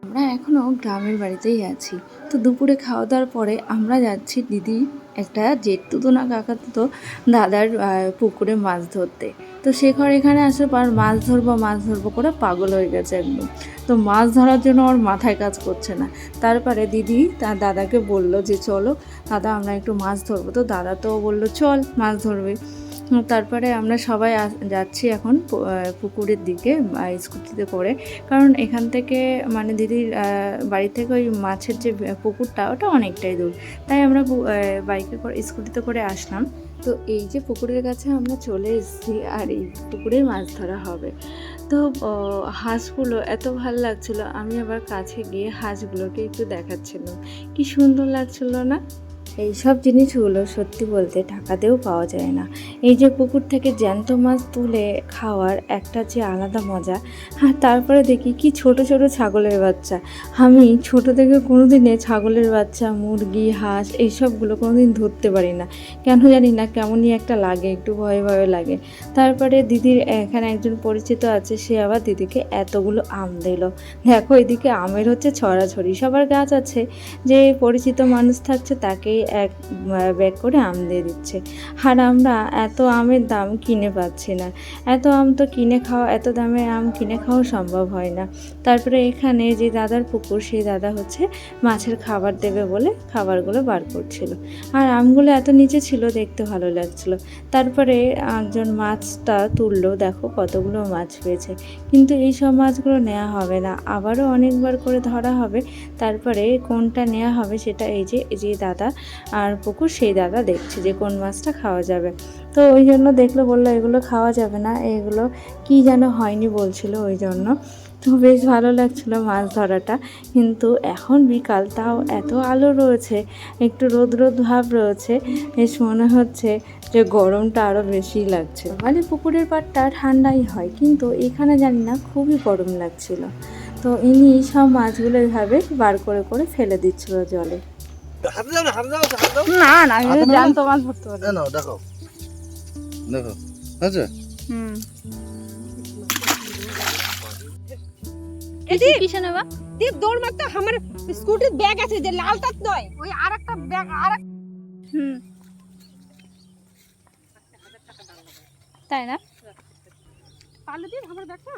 আমরা এখনও গ্রামের বাড়িতেই আছি। তো দুপুরে খাওয়া দাওয়ার পরে আমরা যাচ্ছি দিদি একটা জেঠতুতো না কাকাতুতো দাদার পুকুরে মাছ ধরতে। তো শেখর এখানে আসার পর মাছ ধরবো করে পাগল হয়ে গেছে একদম। তো মাছ ধরার জন্য ওর মাথায় কাজ করছে না। তারপরে দিদি তার দাদাকে বলল যে চলো দাদা আমরা একটু মাছ ধরবো। তো দাদা তো বললো চল মাছ ধরবে। তারপরে আমরা সবাই যাচ্ছি এখন পুকুরের দিকে স্কুটিতে করে, কারণ এখান থেকে মানে দিদির বাড়ি থেকে ওই মাছের যে পুকুরটা ওটা অনেকটাই দূর, তাই আমরা বাইকে করে স্কুটিতে করে আসলাম। তো এই যে পুকুরের কাছে আমরা চলে এসেছি আর এই পুকুরে মাছ ধরা হবে। তো হাঁসগুলো এত ভালো লাগছিলো, আমি আবার কাছে গিয়ে হাঁসগুলোকে একটু দেখাচ্ছিলাম, কি সুন্দর লাগছিলো না। এই সব জিনিসগুলো সত্যি বলতে ঢাকাতেও পাওয়া যায় না। এই যে পুকুর থেকে জ্যান্ত মাছ তুলে খাওয়ার একটা যে আলাদা মজা। হ্যাঁ, তারপরে দেখি কি ছোট ছোট ছাগলের বাচ্চা। আমি ছোট থেকে কোনোদিনে ছাগলের বাচ্চা, মুরগি, হাঁস এইসবগুলো কোনোদিন ধরতে পারি না, কেন জানি না, কেমনই একটা লাগে, একটু ভয় ভয় লাগে। তারপরে দিদির এখানে একজন পরিচিত আছে, সে আবার দিদিকে এতগুলো আম দিল। দেখো এদিকে আমের হচ্ছে ছড়াছড়ি, সবার গাছ আছে, যে পরিচিত মানুষ থাকছে তাকেই এক ব্যাগ করে আম দিয়ে দিচ্ছে। আর আমরা এত আমের দাম কিনে পাচ্ছি না, এত আম তো কিনে খাওয়া, এত দামের আম কিনে খাওয়া সম্ভব হয় না। তারপরে এখানে যে দাদার পুকুর, সেই দাদা হচ্ছে মাছের খাবার দেবে বলে খাবারগুলো বার করছিল, আর আমগুলো এত নিচে ছিল, দেখতে ভালো লাগছিল। তারপরে একজন মাছটা তুললো, দেখো কতগুলো মাছ পেয়েছে, কিন্তু এই সব মাছগুলো নেওয়া হবে না, আবারও অনেকবার করে ধরা হবে। তারপরে কোনটা নেওয়া হবে সেটা এই যে দাদা আর পুকুর, সেই দাদা দেখছে যে কোন মাছটা খাওয়া যাবে। তো ওই জন্য দেখলো, বললো এগুলো খাওয়া যাবে না, এগুলো কি যেন হয়নি বলছিল, ওই জন্য। তো বেশ ভালো লাগছিলো মাছ ধরাটা। কিন্তু এখন বিকাল, তাও এত আলো রয়েছে, একটু রোদ রোদ ভাব রয়েছে, বেশ মনে হচ্ছে যে গরমটা আরও বেশি লাগছে। মানে পুকুরের পাড়টা ঠান্ডাই হয়, কিন্তু এখানে জানি না খুবই গরম লাগছিল। তো ইনি সব মাছগুলো এভাবে বার করে করে ফেলে দিচ্ছিল জলে। না না, আমি জ্যান্ত মাছ ধরতে পারি না। দেখো দেখো, আচ্ছা এটি কিসে নেবা? দীপ দৌড় মারতে আমার স্কুটির ব্যাগ আছে, যে লালটা নয়, ওই আরেকটা ব্যাগ আরেক। তাই না? পারলে দিন আমার ব্যাগটা।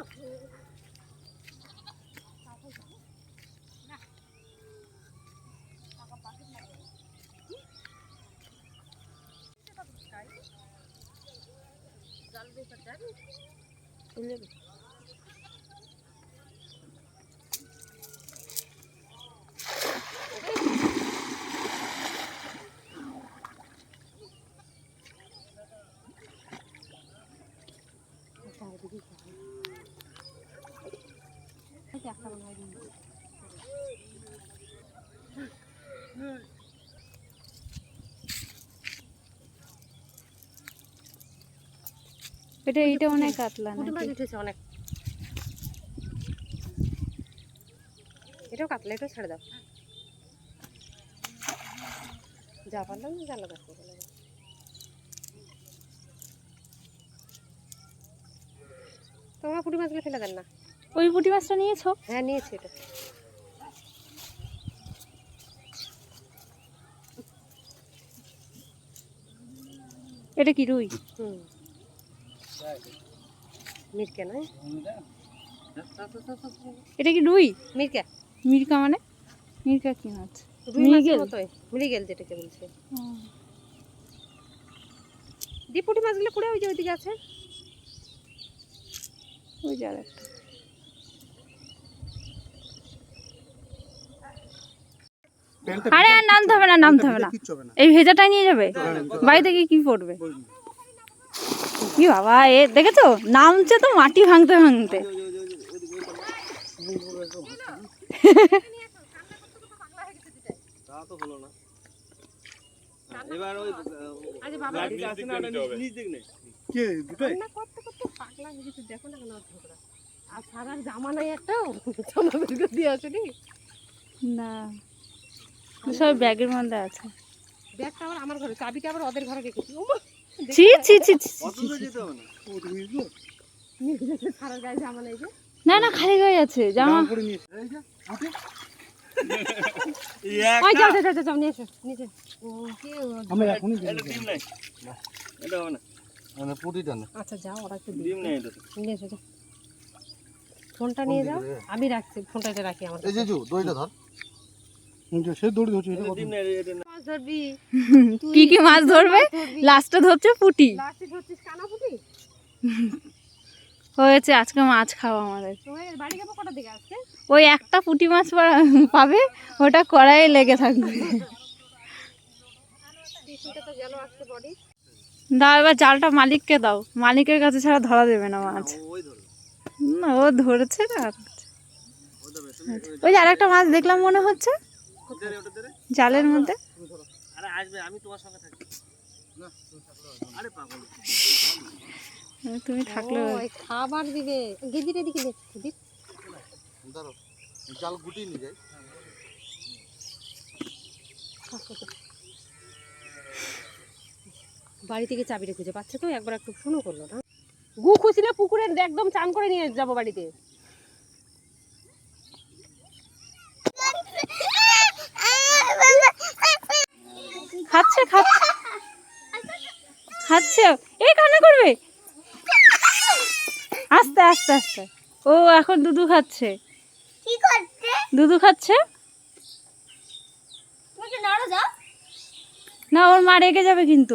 এটা অনেক কাতলা না? উঠেছে অনেক। এটাও কাতলা, এটাও ছেড়ে দাও। যা পারলাম জানা দেখো। তোমরা পুঁটি মাছগুলো ফেলে দেন না। ওই পুঁটি মাছটা নিয়েছো? হ্যাঁ নিয়েছি। এটা এটা কি রুই? মিরকা নয়, এটা কি রুই? মিরকা। মিরকা মানে? মিরকা কি মাছ? মৃগেল, মৃগেল যেটাকে বলছে। দি পুঁটি মাছগুলো পুরো ওই যে ওইদিকে আছে, ওই যে আরেকটা। আরে নামতে হবে না, নামতে হবে না, এই ভেজাটা নিয়ে যাবে, বাড়ি থেকে কি পড়বে? কি বাবা, এ দেখেছো নামছে তো মাটি ভাঙতে ভাঙতে। এবার ওই আজ বাবা আছে না, নিজ দিক নেই কে দুটোই না করতে করতে পাগলা হয়ে গেছে, দেখো না কেন ঝগড়া। আর সারার জামা নাই একটাও, জামা বের দিয়ে আসেনি না, সব ব্যাগের মধ্যে আছে। ব্যাগটা আবার আমার ঘরে, চাবিটা আবার ওদের ঘরে রেখেছি। ছি ছি ছি, অত দূরে যেতে হবে না, ও তুমি সারার গায়ে জামা নাই যে। না না খালি হয়ে যাচ্ছে জামা। জামা পরে নিয়েছে এই যে উঠে ওই যাও যাও যাও যাও নিয়ে এসো নিচে আমরা এখনই এটা ডিম নাই এটা হবে না মানে পুটিটা না আচ্ছা যাও ওরা একটু ডিম নাই এটা নিয়ে এসো যাও ফোনটা নিয়ে যাও আমি রাখছি ফোনটা এটা রাখি আমার এই যে দড়িটা ধর সে দড়ি ধরছে এটা ডিম নাই এটা না মাছ ধরবি কি কি মাছ ধরবে? লাস্টে ধরছে পুঁটি। লাস্টে ধরছিস কানাপুটি হয়েছে আজকে মাছ খাওয়া আমাদের। তোমার বাড়ি যাবো কটা দিকে আসছে ওই একটা পুঁটি মাছ পাবে, ওটা কড়াইয়ে লেগে থাকবে। টিফিনটা তো গেল আজকে বডি দাও এবার জালটা মালিককে দাও, মালিকের কাছে ছাড়া ধরা দেবে না মাছ। ওই ধরো না ও ধরেছে না। ওই যে আরেকটা মাছ দেখলাম মনে হচ্ছে ওটা ধরে জালের মধ্যে। আরে আসবে আমি তোমার সঙ্গে থাকি না আরে পাগল তুমি থাকলে ওই খাবার দিবে গেজির এদিকে নে দিদি ধরো জাল গুটিয়ে নিয়ে যাই বাড়ি থেকে চাবিটা খুঁজে পাচ্ছে তো একবার একটু ফোনও করলো না গু খুশিলে পুকুরে একদম চান করে নিয়ে যাবো বাড়িতে খাচ্ছে খাচ্ছে খাচ্ছে, এই কান্না করবে। আস্তে আস্তে আস্তে, ও এখন দুধু খাচ্ছে। কি করছে? দুধু খাচ্ছে তুমি কি নাড়ো যাও? না, ওর মা রেগে যাবে কিন্তু।